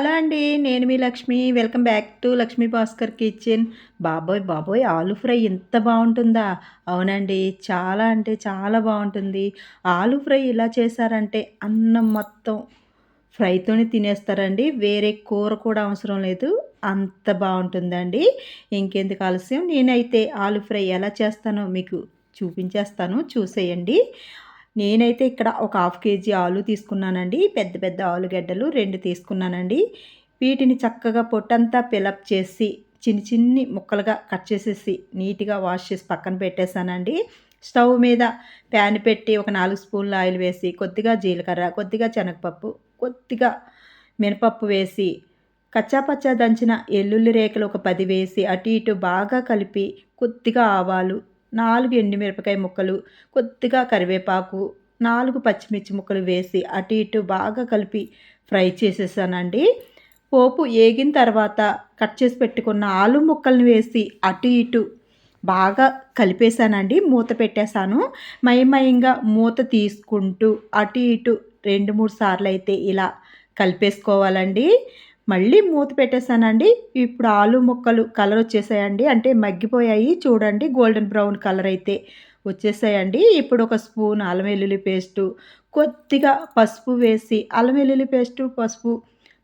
Hello అండి. నేను మీ Lakshmi. Welcome back to Lakshmi Bhaskar kitchen. బాబోయ్! బాబోయ్! ఆలు ఫ్రై ఇంత బావుంటుందా? అవునండి. చాలా అంటే చాలా బావుంటుంది. ఆలు ఫ్రై ఇలా చేశారంటే అన్నం మొత్తం ఫ్రైతోనే తినేస్తారండి. వేరే కూర కూడా అవసరం లేదు. అంత బావుంటుందండి. ఇంకెందుకు ఆలస్యం నేనైతే ఆలు ఫ్రై ఎలా చేస్తానో మీకు చూపించేస్తాను. చూసేయండి. నేనైతే ఇక్కడ ఒక హాఫ్ కేజీ ఆలు తీసుకున్నానండి. పెద్ద పెద్ద ఆలుగడ్డలు 2 తీసుకున్నానండి. వీటిని చక్కగా పొట్టంతా పిలప్ చేసి చిన్ని చిన్ని ముక్కలుగా కట్ చేసేసి నీట్‌గా వాష్ చేసి పక్కన పెట్టేసానండి. స్టవ్ మీద ప్యాన్ పెట్టి ఒక 4 స్పూన్ల ఆయిల్ వేసి కొద్దిగా జీలకర్ర, కొద్దిగా శనగపప్పు, కొద్దిగా మినపప్పు వేసి కచ్చా పచ్చా దంచిన ఎల్లుల్లి రేఖలు ఒక 10 వేసి అటు ఇటు బాగా కలిపి కొద్దిగా ఆవాలు, 4 ఎండుమిరపకాయ ముక్కలు, కొద్దిగా కరివేపాకు, 4 పచ్చిమిర్చి ముక్కలు వేసి అటు ఇటు బాగా కలిపి ఫ్రై చేసేసానండి. పోపు ఏగిన తర్వాత కట్ చేసి పెట్టుకున్న ఆలు ముక్కల్ని వేసి అటు ఇటు బాగా కలిపేసానండి. మూత పెట్టేసాను. మయంగా మూత తీసుకుంటూ అటు ఇటు 2, 3 సార్లయితే ఇలా కలిపేసుకోవాలండి. మళ్ళీ మూత పెట్టేసానండి. ఇప్పుడు ఆలు ముక్కలు కలర్ వచ్చేసాయండి. అంటే మగ్గిపోయాయి. చూడండి గోల్డెన్ బ్రౌన్ కలర్ అయితే వచ్చేసాయండి. ఇప్పుడు ఒక స్పూన్ అల్లం వెల్లుల్లి పేస్టు, కొద్దిగా పసుపు వేసి అల్లం వెల్లుల్లి పేస్టు, పసుపు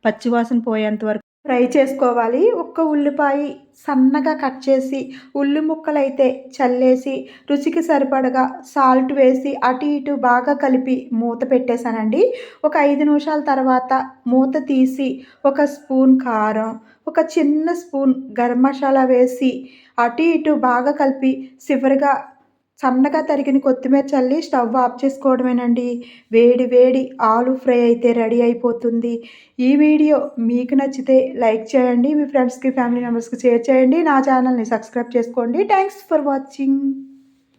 పచ్చివాసన పోయేంత వరకు ఫ్రై చేసుకోవాలి. ఒక్క ఉల్లిపాయి సన్నగా కట్ చేసి ఉల్లి ముక్కలైతే చల్లేసి రుచికి సరిపడగా సాల్ట్ వేసి అటు ఇటు బాగా కలిపి మూత పెట్టేశానండి. ఒక 5 నిమిషాల తర్వాత మూత తీసి ఒక స్పూన్ కారం, ఒక చిన్న స్పూన్ గరం మసాలా వేసి అటు ఇటు బాగా కలిపి చివరగా సన్నగా తరిగిన కొత్తిమీర చల్లి స్టవ్ ఆఫ్ చేసుకోవడమేనండి. వేడి వేడి ఆలు ఫ్రై అయితే రెడీ అయిపోతుంది. ఈ వీడియో మీకు నచ్చితే లైక్ చేయండి. మీ ఫ్రెండ్స్‌కి, ఫ్యామిలీ మెంబర్స్‌కి షేర్ చేయండి. నా ఛానల్‌ని సబ్స్క్రైబ్ చేసుకోండి. Thanks for watching.